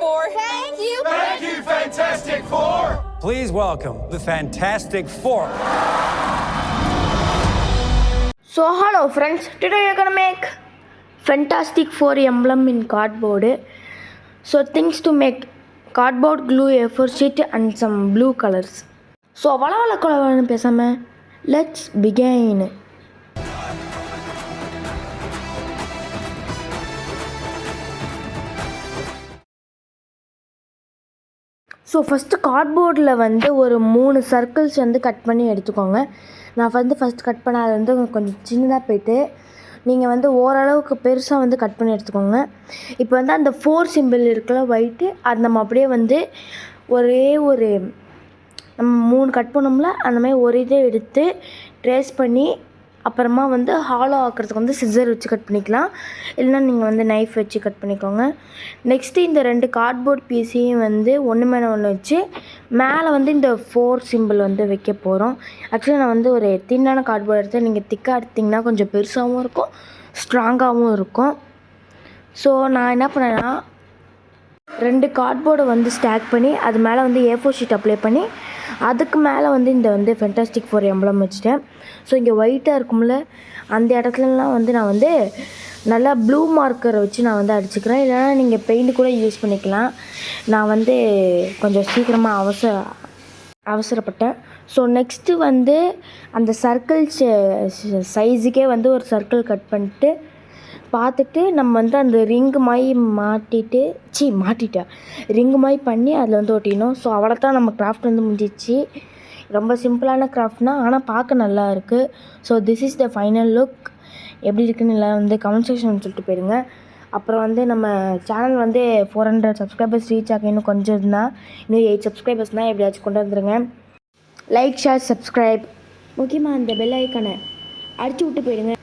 Four. Thank you. Thank you, Fantastic Four. Please welcome the Fantastic Four. So hello friends, today we are gonna make Fantastic Four emblem in cardboard. So things to make: cardboard, glue, A4 sheet and some blue colors. So வளவள கலவன்னு பேசாம let's begin. So first கார்ட்போர்டில் வந்து ஒரு 3 circles வந்து cut பண்ணி எடுத்துக்கோங்க. நான் first cut பண்ண அது வந்து கொஞ்சம் சின்னதாக போயிட்டு நீங்கள் வந்து ஓரளவுக்கு பெருசாக வந்து கட் பண்ணி எடுத்துக்கோங்க. இப்போ வந்து அந்த 4 சிம்பிள் இருக்குல்ல ஒயிட்டு, அது நம்ம அப்படியே வந்து ஒரு நம்ம 3 கட் பண்ணோம்ல அந்த மாதிரி ஒரு இதை எடுத்து ட்ரேஸ் பண்ணி அப்புறமா வந்து ஹாலோ ஆக்கிறதுக்கு வந்து சிசர் வச்சு கட் பண்ணிக்கலாம், இல்லைனா நீங்கள் வந்து நைஃப் வச்சு கட் பண்ணிக்கோங்க. நெக்ஸ்ட்டு இந்த 2 கார்ட்போர்ட் பீஸையும் வந்து ஒன்று மேலே ஒன்று வச்சு மேலே வந்து இந்த 4 சிம்பிள் வந்து வைக்க போகிறோம். ஆக்சுவலி நான் வந்து ஒரு தின்னான கார்ட்போர்ட் எடுத்து, நீங்கள் திக்காக எடுத்திங்கன்னா கொஞ்சம் பெருசாகவும் இருக்கும், ஸ்ட்ராங்காகவும் இருக்கும். ஸோ நான் என்ன பண்ணேன்னா 2 கார்ட்போர்டை வந்து ஸ்டாக் பண்ணி அது மேலே வந்து A4 ஷீட் அப்ளை பண்ணி அதுக்கு மேலே வந்து இந்த வந்து ஃபென்டாஸ்டிக் ஃபோர் எம்பளம் வச்சுட்டேன். ஸோ இங்கே ஒயிட்டாக இருக்கும்ல அந்த இடத்துலலாம் வந்து நான் வந்து நல்லா ப்ளூ மார்க்கரை வச்சு நான் வந்து அடிச்சுக்கிறேன், இல்லைனா நீங்கள் பெயிண்ட் கூட யூஸ் பண்ணிக்கலாம். நான் வந்து கொஞ்சம் சீக்கிரமாக அவசரப்பட்டேன். ஸோ நெக்ஸ்ட்டு வந்து அந்த சர்க்கிள் சைஸுக்கே வந்து ஒரு சர்க்கிள் கட் பண்ணிட்டு பார்த்துட்டு நம்ம வந்து அந்த ரிங்கு மாதிரி மாட்டிட்டேன் ரிங்கு மாதிரி பண்ணி அதில் வந்து ஒட்டினோம். ஸோ அவ்வளோ தான் நம்ம கிராஃப்ட் வந்து முடிஞ்சிச்சு. ரொம்ப சிம்பிளான கிராஃப்ட்னா ஆனால் பார்க்க நல்லா இருக்குது. So this is the final look. எப்படி இருக்குன்னு எல்லாம் வந்து கமெண்ட் செக்ஷன் சொல்லிட்டு போயிடுங்க. அப்புறம் வந்து நம்ம சேனல் வந்து 400 சப்ஸ்கிரைபர்ஸ் ரீச் ஆக இன்னும் கொஞ்சம் இருந்தால், இன்னும் 8 சப்ஸ்கிரைபர்ஸ்னால் எப்படியாச்சும் கொண்டு வந்துடுங்க. லைக், ஷேர், சப்ஸ்கிரைப், முக்கியமாக அந்த பெல் ஐக்கானை அடிச்சு விட்டு போயிடுங்க.